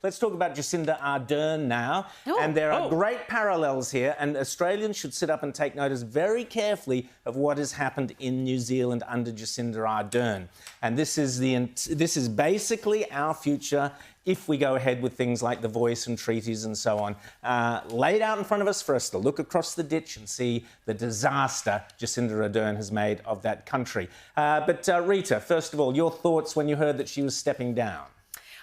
Let's talk about Jacinda Ardern now. And there are great parallels here, and Australians should sit up and take notice very carefully of what has happened in New Zealand under Jacinda Ardern. And this is basically our future if we go ahead with things like the Voice and treaties and so on, laid out in front of us for us to look across the ditch and see the disaster Jacinda Ardern has made of that country. But Rita, first of all, your thoughts when you heard that she was stepping down?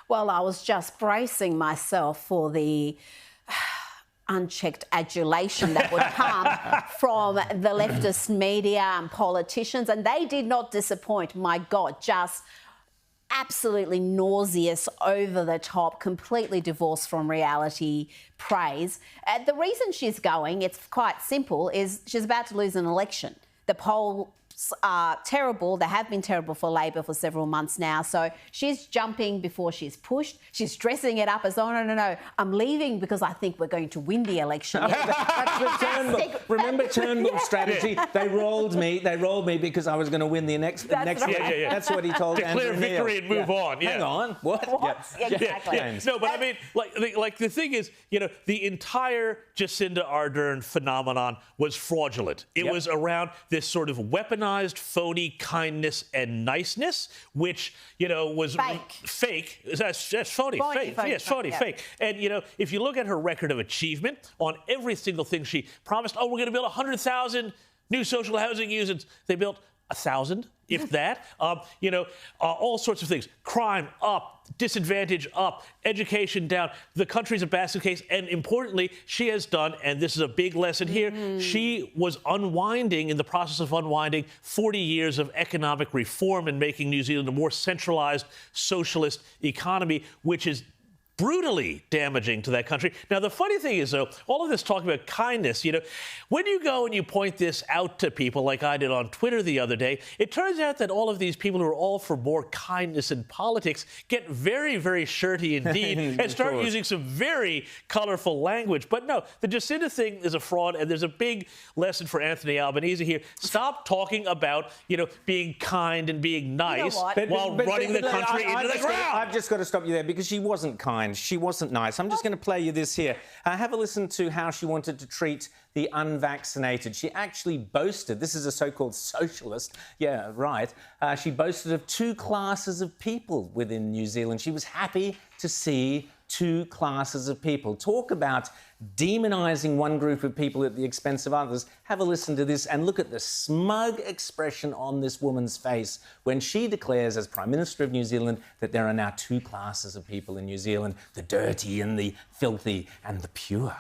Well, I was just bracing myself for the unchecked adulation that would come from the leftist media and politicians, and they did not disappoint. My God, just absolutely nauseous, over the top, completely divorced from reality praise. The reason she's going, it's quite simple, is she's about to lose an election. The polls are terrible. They have been terrible for Labor for several months now. So she's jumping before she's pushed. She's dressing it up as, oh, no, I'm leaving because I think we're going to win the election. That's the Turnbull. Remember Turnbull's strategy? They rolled me because I was going to win the next election. That's what he told Declare Andrew victory Neil. and move on. Hang on. What? Exactly. No, but I mean, like the thing is, you know, the entire Jacinda Ardern phenomenon was fraudulent. It was around this sort of weaponized, phony kindness and niceness, which, you know, was fake. That's phony. Fake. And, you know, if you look at her record of achievement on every single thing she promised, we're going to build 100,000 new social housing units. They built 1,000, if that. You know, all sorts of things. Crime up, disadvantage up, education down. The country's a basket case. And importantly, she has done, and this is a big lesson here, she was unwinding, in the process of unwinding, 40 years of economic reform and making New Zealand a more centralized socialist economy, which is brutally damaging to that country. Now, the funny thing is, though, all of this talk about kindness, you know, when you go and you point this out to people like I did on Twitter the other day, it turns out that all of these people who are all for more kindness in politics get very, very shirty indeed and start using some very colorful language. But no, the Jacinda thing is a fraud, and there's a big lesson for Anthony Albanese here. Stop talking about, you know, being kind and being nice while running the country into the ground. I've just got to stop you there, because she wasn't kind. She wasn't nice. I'm just going to play you this here. Have a listen to how she wanted to treat the unvaccinated. She actually boasted, this is a so-called socialist, yeah, right, she boasted of two classes of people within New Zealand. She was happy to see two classes of people. Talk about demonising one group of people at the expense of others. Have a listen to this and look at the smug expression on this woman's face when she declares, as Prime Minister of New Zealand, that there are now two classes of people in New Zealand, the dirty and the filthy and the pure.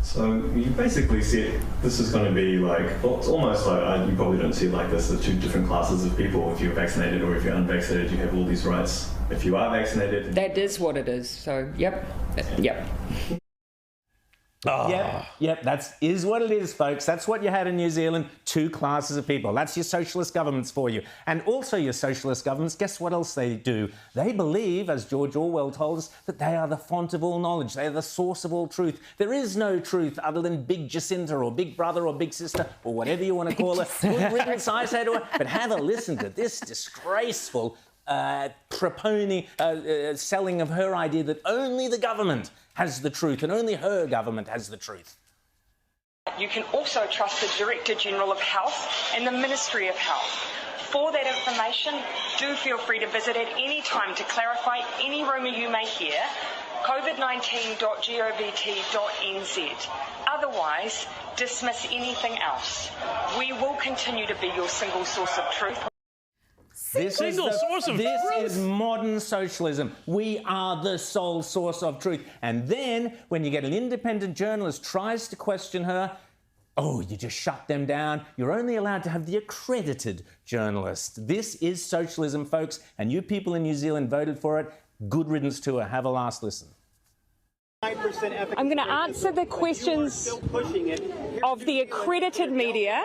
So you basically said this is going to be like, well, it's almost like, you probably don't see it like this, the two different classes of people. If you're vaccinated or if you're unvaccinated, you have all these rights. If you are vaccinated... That is what it is. So, yep. Yep, that is what it is, folks. That's what you had in New Zealand, two classes of people. That's your socialist governments for you. And also your socialist governments, guess what else they do? They believe, as George Orwell told us, that they are the font of all knowledge. They are the source of all truth. There is no truth other than Big Jacinda or Big Brother or Big Sister or whatever you want to call her. Good riddance, I say to her. But have a listen to this disgraceful selling of her idea that only the government has the truth and only her government has the truth. You can also trust the Director General of Health and the Ministry of Health. For that information, do feel free to visit at any time to clarify any rumour you may hear, covid19.govt.nz. Otherwise, dismiss anything else. We will continue to be your single source of truth. This is modern socialism. We are the sole source of truth. And then, when you get an independent journalist tries to question her, you just shut them down. You're only allowed to have the accredited journalist. This is socialism, folks, and you people in New Zealand voted for it. Good riddance to her. Have a last listen. I'm going to answer the questions of the accredited media.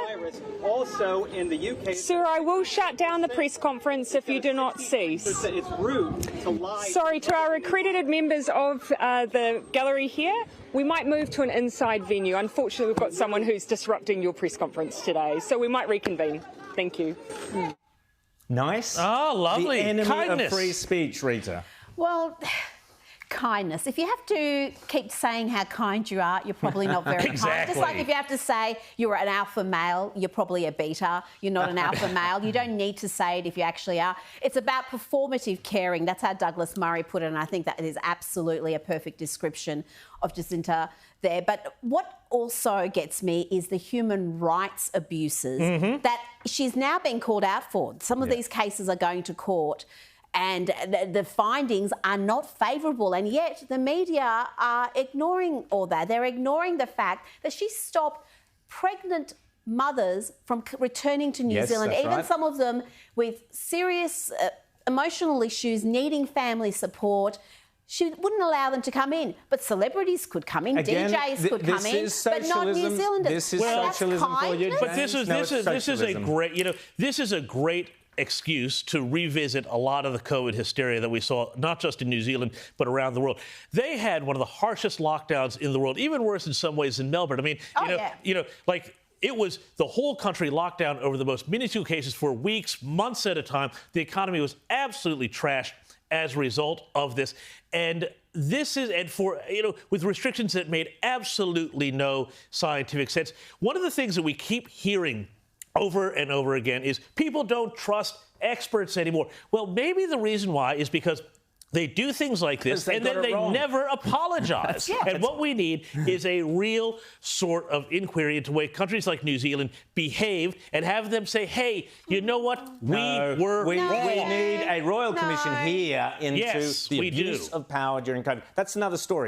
Also in the UK. Sir, I will shut down the press conference if you do not cease. It's rude to lie. Sorry, to our accredited members of the gallery here, we might move to an inside venue. Unfortunately, we've got someone who's disrupting your press conference today, so we might reconvene. Thank you. Nice. Oh, lovely. The enemy Kindness. of free speech, Rita. Well, kindness. If you have to keep saying how kind you are, you're probably not very kind. Just like if you have to say you're an alpha male, you're probably a beta. You're not an alpha male. You don't need to say it if you actually are. It's about performative caring. That's how Douglas Murray put it, and I think that is absolutely a perfect description of Jacinta there. But what also gets me is the human rights abuses that she's now been called out for. Some of these cases are going to court, and the findings are not favourable, and yet the media are ignoring all that. They're ignoring the fact that she stopped pregnant mothers from returning to New Zealand, even right. some of them with serious emotional issues, needing family support. She wouldn't allow them to come in, but celebrities could come in, Again, DJs could come in, but not New Zealanders. This is socialism for you. But this is a great, this is a great excuse to revisit a lot of the COVID hysteria that we saw, not just in New Zealand, but around the world. They had one of the harshest lockdowns in the world, even worse in some ways than Melbourne. I mean, it was the whole country locked down over the most minuscule cases for weeks, months at a time. The economy was absolutely trashed as a result of this. And this is, and for, with restrictions that made absolutely no scientific sense. One of the things that we keep hearing over and over again is people don't trust experts anymore. Well, maybe the reason why is because they do things like this and then they never apologize. And what we need is a real sort of inquiry into the way countries like New Zealand behaved and have them say, hey, you know what? We were wrong. We need a royal commission here into the abuse do. of power during COVID. That's another story.